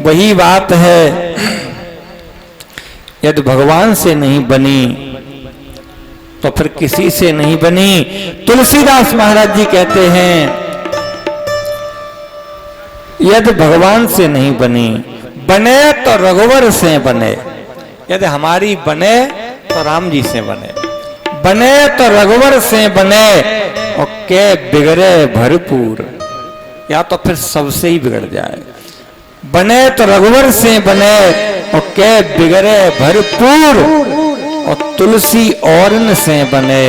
वही बात है, यदि भगवान से नहीं बनी तो फिर किसी से नहीं बनी। तुलसीदास महाराज जी कहते हैं, यदि भगवान से नहीं बनी, बने तो रघुवर से बने। यदि हमारी बने तो राम जी से बने, बने तो रघुवर से बने, और के बिगड़े भरपूर, या तो फिर सबसे ही बिगड़ जाए। बने तो रघुवर से बने, और के बिगड़े भरपूर, और तुलसी औरन से बने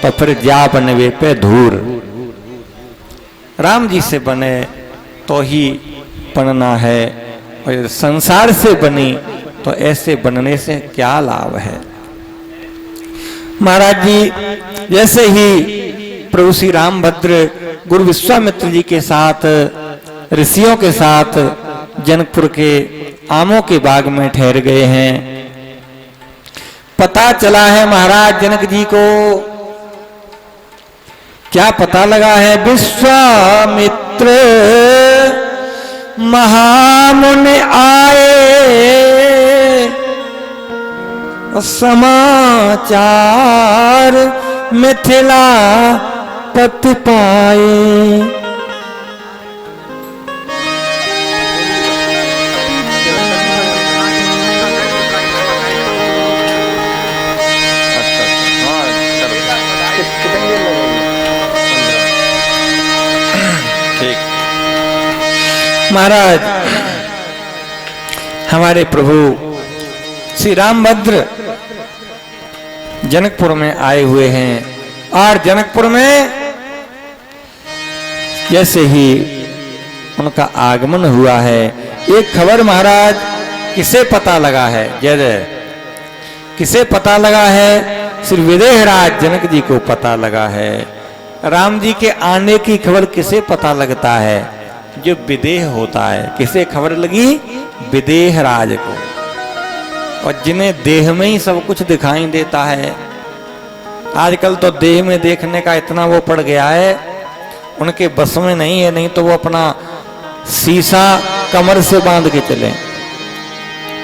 तो फिर जा बनवे पे धूर। राम जी से बने तो ही बनना है, और संसार से बनी तो ऐसे बनने से क्या लाभ है। महाराज जी जैसे ही प्रभु श्री रामभद्र गुरु विश्वामित्र जी के साथ, ऋषियों के साथ जनकपुर के आमों के बाग में ठहर गए हैं, पता चला है महाराज जनक जी को, क्या पता लगा है, विश्वामित्र महामुनि आए, समाचार मिथिला पति पाए। महाराज हमारे प्रभु श्री रामभद्र जनकपुर में आए हुए हैं, और जनकपुर में जैसे ही उनका आगमन हुआ है, एक खबर महाराज किसे पता लगा है, जय जय, किसे पता लगा है, श्री विदेहराज जनक जी को पता लगा है। राम जी के आने की खबर किसे पता लगता है, जो विदेह होता है। किसे खबर लगी, विदेहराज को, और जिन्हें देह में ही सब कुछ दिखाई देता है। आजकल तो देह में देखने का इतना वो पड़ गया है, उनके बस में नहीं है, नहीं तो वो अपना शीशा कमर से बांध के चले।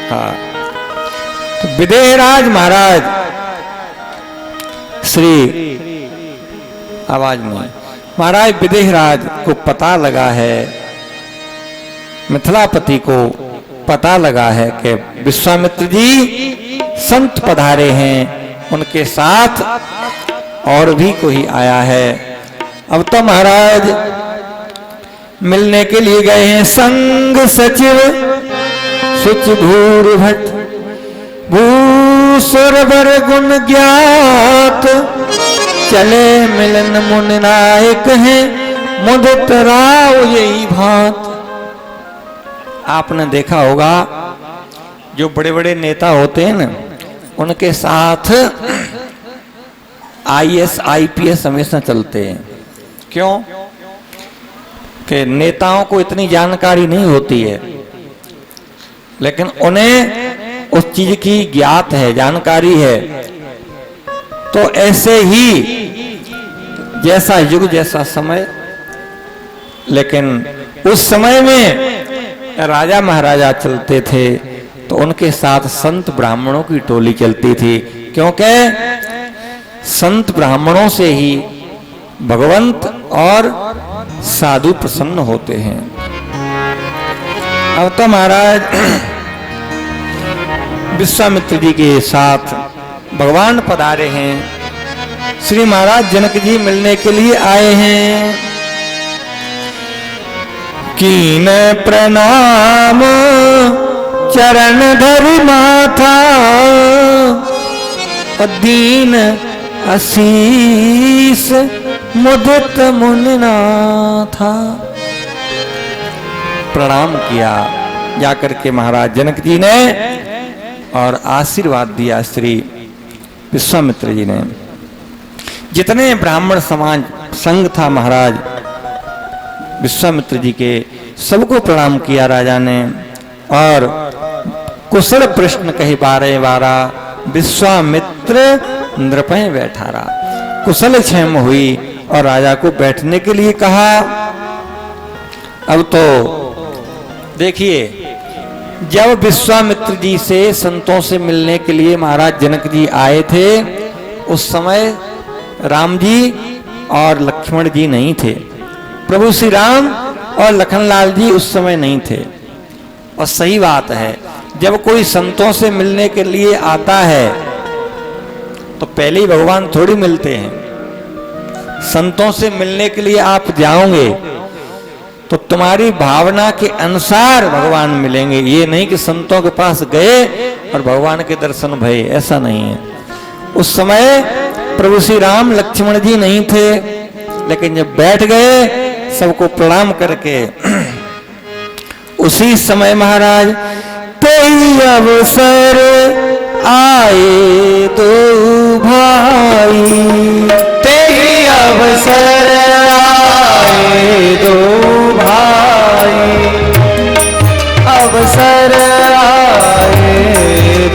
हाँ, तो विदेहराज महाराज श्री आवाज में महाराज विदेहराज को पता लगा है, मिथिलापति को पता लगा है कि विश्वामित्र जी संत पधारे हैं, उनके साथ और भी कोई आया है। अब तो महाराज मिलने के लिए गए हैं। संग सचिव सुच भूर भट्ट भूसुर बर गुण ज्ञात, चले मिलन मुनि नायक हैं, मुदित राव यही भांत। आपने देखा होगा जो बड़े बड़े नेता होते हैं ना, उनके साथ IAS IPS हमेशा चलते हैं। क्यों? कि नेताओं को इतनी जानकारी नहीं होती है, लेकिन उन्हें उस चीज की ज्ञात है, जानकारी है। तो ऐसे ही जैसा युग जैसा समय, लेकिन उस समय में राजा महाराजा चलते थे तो उनके साथ संत ब्राह्मणों की टोली चलती थी, क्योंकि संत ब्राह्मणों से ही भगवंत और साधु प्रसन्न होते हैं। अब तो महाराज विश्वामित्र जी के साथ भगवान पधारे हैं, श्री महाराज जनक जी मिलने के लिए आए हैं। कीन प्रणाम चरण धरि माथा, दीन आशीष मुदित मुनि नाथा। प्रणाम किया जाकर के महाराज जनक जी ने, और आशीर्वाद दिया श्री विश्वामित्र जी ने। जितने ब्राह्मण समाज संघ था महाराज विश्वामित्र जी के, सबको प्रणाम किया राजा ने, और कुशल प्रश्न कही बारे बारा, विश्वामित्र नृपय बैठारा। कुशल क्षेम हुई और राजा को बैठने के लिए कहा। अब तो देखिए जब विश्वामित्र जी से संतों से मिलने के लिए महाराज जनक जी आए थे, उस समय राम जी और लक्ष्मण जी नहीं थे। प्रभु श्री राम और लखनलाल जी उस समय नहीं थे। और सही बात है, जब कोई संतों से मिलने के लिए आता है तो पहले ही भगवान थोड़ी मिलते हैं। संतों से मिलने के लिए आप जाओगे तो तुम्हारी भावना के अनुसार भगवान मिलेंगे। ये नहीं कि संतों के पास गए और भगवान के दर्शन भये, ऐसा नहीं है। उस समय प्रभु श्री राम लक्ष्मण जी नहीं थे, लेकिन जब बैठ गए सबको प्रणाम करके उसी समय महाराज तेई अवसर आए दो भाई, तेई अवसर आए दो भाई, अवसर आए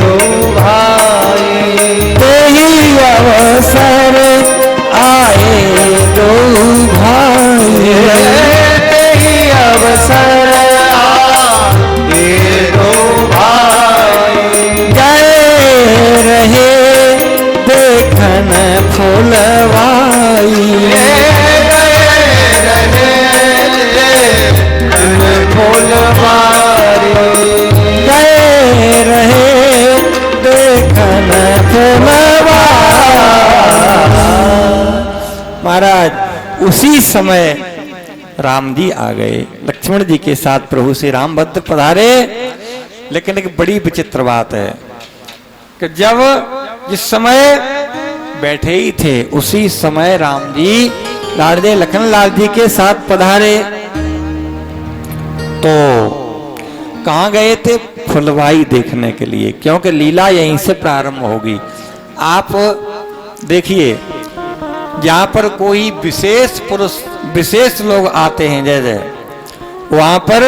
दो भाई, तेई अवसर आए दो भाई, तेई अवसर आए दो भाई, गए रहे देखन फुलवाई, फुलवारी, गए रहे देखन फुलवारी। महाराज उसी समय राम जी आ गए, लक्ष्मण जी के साथ प्रभु श्री राम भद्र पधारे। लेकिन एक बड़ी विचित्र बात है कि जब जिस समय बैठे ही थे उसी समय राम जी लाडले लखनलाल जी के साथ पधारे। तो कहाँ गए थे? फुलवाई देखने के लिए, क्योंकि लीला यहीं से प्रारंभ होगी। आप देखिए, जहाँ पर कोई विशेष पुरुष विशेष लोग आते हैं, जैसे वहां पर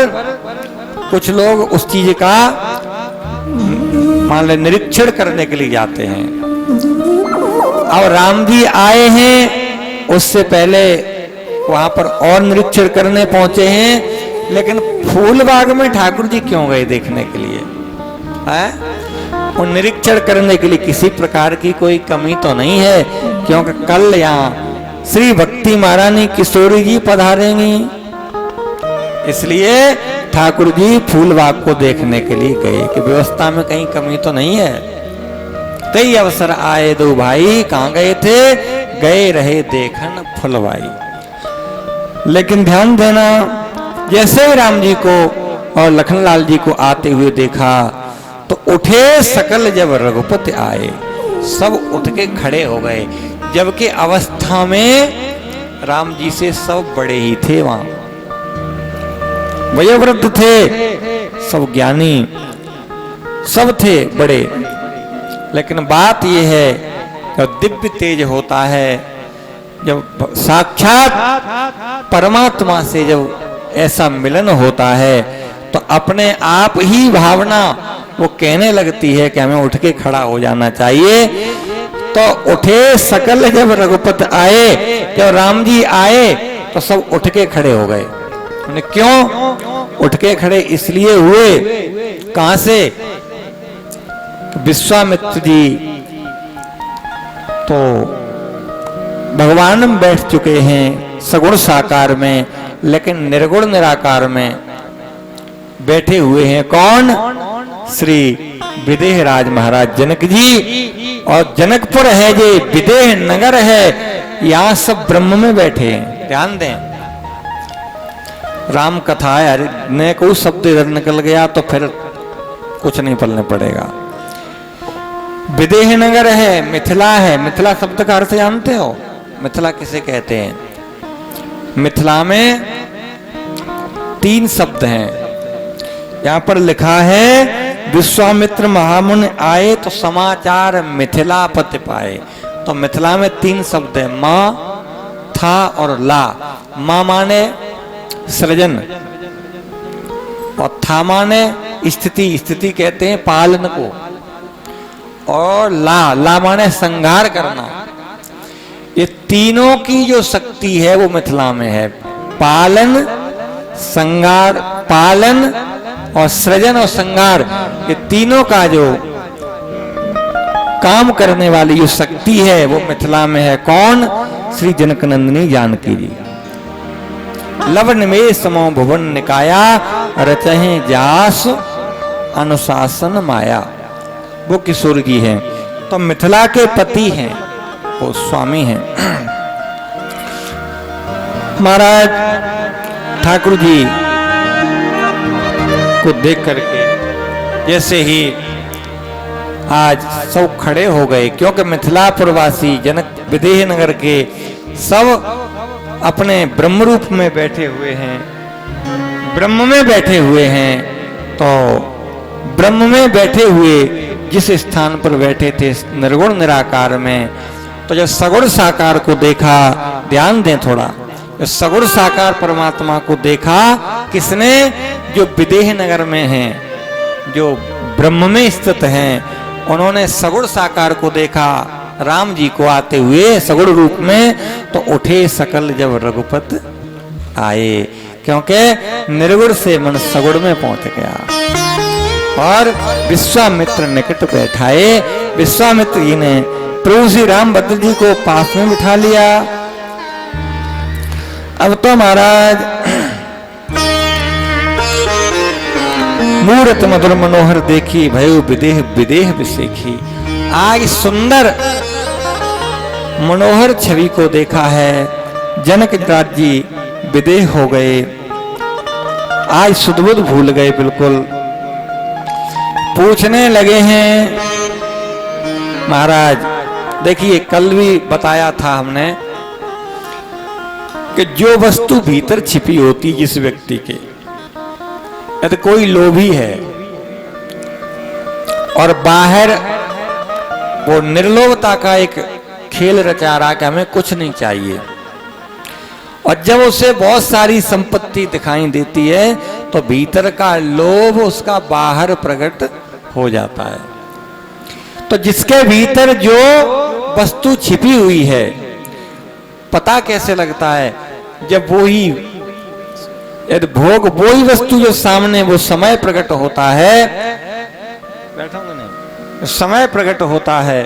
कुछ लोग उस चीज का मान ले निरीक्षण करने के लिए जाते हैं। अब राम जी आए हैं, उससे पहले वहां पर और निरीक्षण करने पहुंचे हैं। लेकिन फूल बाग में ठाकुर जी क्यों गए देखने के लिए? है वो निरीक्षण करने के लिए किसी प्रकार की कोई कमी तो नहीं है, क्योंकि कल यहाँ श्री भक्ति महारानी किशोरी जी पधारेंगी, इसलिए ठाकुर जी फूल बाग को देखने के लिए गए कि व्यवस्था में कहीं कमी तो नहीं है। कई अवसर आए दो भाई, कहाँ गए थे? गए रहे देखन फुलवाई। लेकिन ध्यान देना, जैसे ही राम जी को और लखनलाल जी को आते हुए देखा तो उठे सकल जब रघुपति आए, सब उठ के खड़े हो गए। जबकि अवस्था में राम जी से सब बड़े ही थे, वहां वयोवृद्ध थे, सब ज्ञानी सब थे बड़े। लेकिन बात यह है कि दिव्य तेज होता है जब साक्षात परमात्मा से जब ऐसा मिलन होता है तो अपने आप ही भावना वो कहने लगती है कि हमें उठ के खड़ा हो जाना चाहिए। तो उठे सकल जब रघुपति आए, जब राम जी आए तो सब उठ के खड़े हो गए। क्यों उठ के खड़े? इसलिए हुए, कहां से? विश्वामित्र जी तो भगवान में बैठ चुके हैं सगुण साकार में, लेकिन निर्गुण निराकार में बैठे हुए हैं। कौन? श्री विदेह राज महाराज जनक जी। और जनकपुर है जे विदेह नगर है, यहां सब ब्रह्म में बैठे हैं। ध्यान दें, राम कथा है, ने कोई शब्द इधर निकल गया तो फिर कुछ नहीं पलने पड़ेगा। विदेह नगर है, मिथिला है। मिथिला शब्द का अर्थ जानते हो? मिथिला किसे कहते हैं? मिथिला में 3 शब्द हैं। यहां पर लिखा है विश्वामित्र महामुनि आए तो समाचार मिथिला पति पाए। तो मिथिला में 3 शब्द है, मां, था और ला। मां माने सृजन और था माने स्थिति, स्थिति कहते हैं पालन को, और ला माने संहार करना। ये तीनों की जो शक्ति है वो मिथिला में है। पालन, संहार, पालन और सृजन और संहार, ये तीनों का जो काम करने वाली जो शक्ति है वो मिथिला में है। कौन? श्री जनक नंदिनी जानकी जी। लव निमेष समो भुवन निकाया, रचहि जास अनुशासन माया। वो किशोर जी हैं, तो मिथिला के पति हैं, वो स्वामी हैं। महाराज ठाकुर जी को देख करके जैसे ही आज सब खड़े हो गए, क्योंकि मिथिलापुरवासी जनक विदेह नगर के सब अपने ब्रह्म रूप में बैठे हुए हैं, ब्रह्म में बैठे हुए हैं। तो ब्रह्म में बैठे हुए जिस स्थान पर बैठे थे निर्गुण निराकार में, तो जब सगुण साकार को देखा, ध्यान दें थोड़ा, सगुण साकार परमात्मा को देखा किसने? जो विदेह नगर में हैं, जो ब्रह्म में स्थित हैं, उन्होंने सगुण साकार को देखा, राम जी को आते हुए सगुण रूप में। तो उठे सकल जब रघुपत आए, क्योंकि निर्गुण से मन सगुण में पहुंच गया। और विश्वामित्र निकट बैठाए, विश्वामित्र जी ने प्रभु श्री रामभद्र जी को पास में बिठा लिया। अब तो महाराज मूरत मधुर मनोहर देखी, भयो विदेह विदेह विसेखी। आज सुंदर मनोहर छवि को देखा है, जनक राज जी विदेह हो गए, आज सुधबुध भूल गए, बिल्कुल पूछने लगे हैं। महाराज देखिए, कल भी बताया था हमने कि जो वस्तु भीतर छिपी होती जिस व्यक्ति के, यदि कोई लोभी है और बाहर वो निर्लोभता का एक खेल रचा रहा कि हमें कुछ नहीं चाहिए, और जब उसे बहुत सारी संपत्ति दिखाई देती है तो भीतर का लोभ उसका बाहर प्रकट हो जाता है। तो जिसके भीतर जो वस्तु छिपी हुई है, पता कैसे लगता है? जब वो ही यदि भोग, वो ही वस्तु जो सामने, वो समय प्रकट होता है, बैठोगे नहीं, समय प्रकट होता है।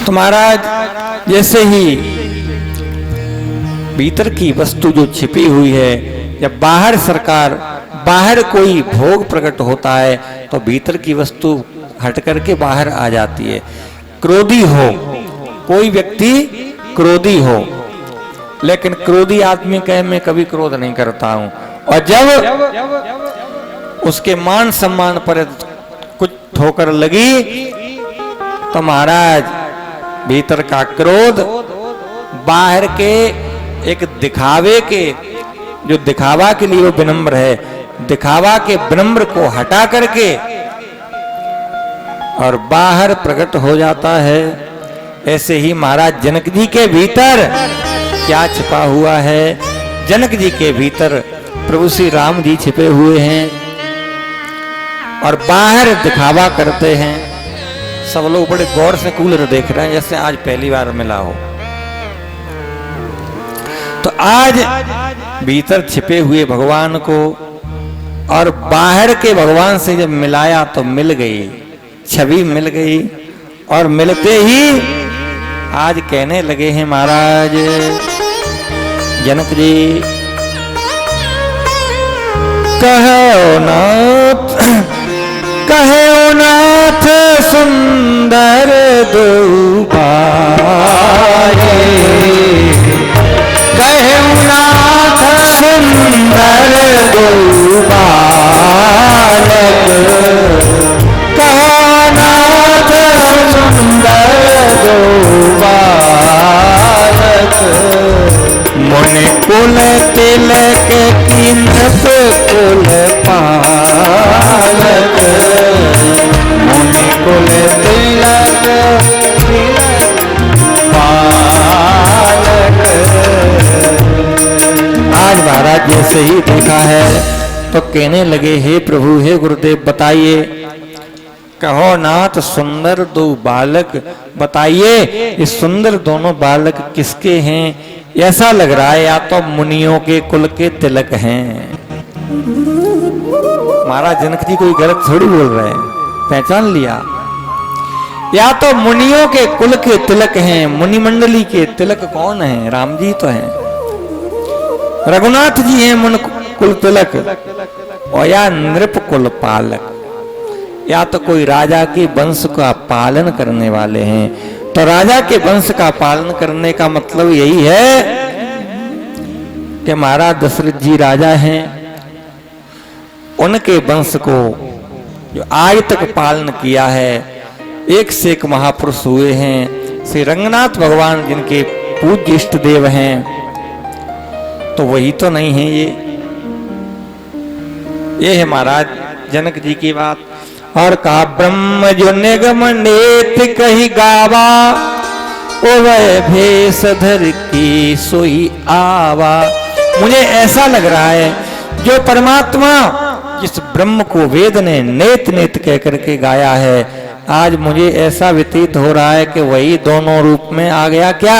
तो महाराज जैसे ही भीतर की वस्तु जो छिपी हुई है, जब बाहर सरकार, बाहर कोई भोग प्रकट होता है तो भीतर की वस्तु हट करके बाहर आ जाती है। क्रोधी हो, कोई व्यक्ति क्रोधी हो, लेकिन क्रोधी आदमी कहे मैं कभी क्रोध नहीं करता हूं, और जब उसके मान सम्मान पर कुछ ठोकर लगी तो महाराज भीतर का क्रोध बाहर के एक दिखावे के, जो दिखावा के लिए वो विनम्र है, दिखावा के विनम्र को हटा करके और बाहर प्रकट हो जाता है। ऐसे ही महाराज जनक जी के भीतर क्या छिपा हुआ है? जनक जी के भीतर प्रभु श्री राम जी छिपे हुए हैं और बाहर दिखावा करते हैं। सब लोग बड़े गौर से कूलर देख रहे हैं जैसे आज पहली बार मिला हो। तो आज भीतर छिपे हुए भगवान को और बाहर के भगवान से जब मिलाया तो मिल गई, छवि मिल गई, और मिलते ही आज कहने लगे हैं महाराज जनक जी, कहो नाथ, कहो नाथ सुंदर दुबारे, कहो नाथ सुंदर दुबालक, कहो नाथ सुंदर दुबालक, मुनि कुल तिलक कीन्हत कुल पालक, मुनि कुल तिलक पालक। आज महाराज जैसे ही देखा है तो कहने लगे हे प्रभु, हे गुरुदेव, बताइए कहो नाथ सुंदर दो बालक, बताइए ये सुंदर दोनों बालक किसके हैं? ऐसा लग रहा है या तो मुनियों के कुल के तिलक हैं। महाराज जनक जी कोई गलत थोड़ी बोल रहे हैं, पहचान लिया। या तो मुनियों के कुल के तिलक हैं। मुनि मंडली के तिलक कौन है? राम जी तो हैं, रघुनाथ जी हैं मुन कुल तिलक, और या नृप कुल पालक, या तो कोई राजा के वंश का पालन करने वाले हैं। तो राजा के वंश का पालन करने का मतलब यही है कि महाराज दशरथ जी राजा हैं, उनके वंश को जो आज तक पालन किया है, एक से एक महापुरुष हुए हैं। श्री रंगनाथ भगवान जिनके पूज्य इष्ट देव हैं, तो वही तो नहीं है ये है महाराज जनक जी की बात। और कहा ब्रह्म जो निगम नेत कही गावा, ओ वह भेष धर की सोई आवा। मुझे ऐसा लग रहा है जो परमात्मा जिस ब्रह्म को वेद ने नेत नेत कह करके गाया है, आज मुझे ऐसा व्यतीत हो रहा है कि वही दोनों रूप में आ गया क्या?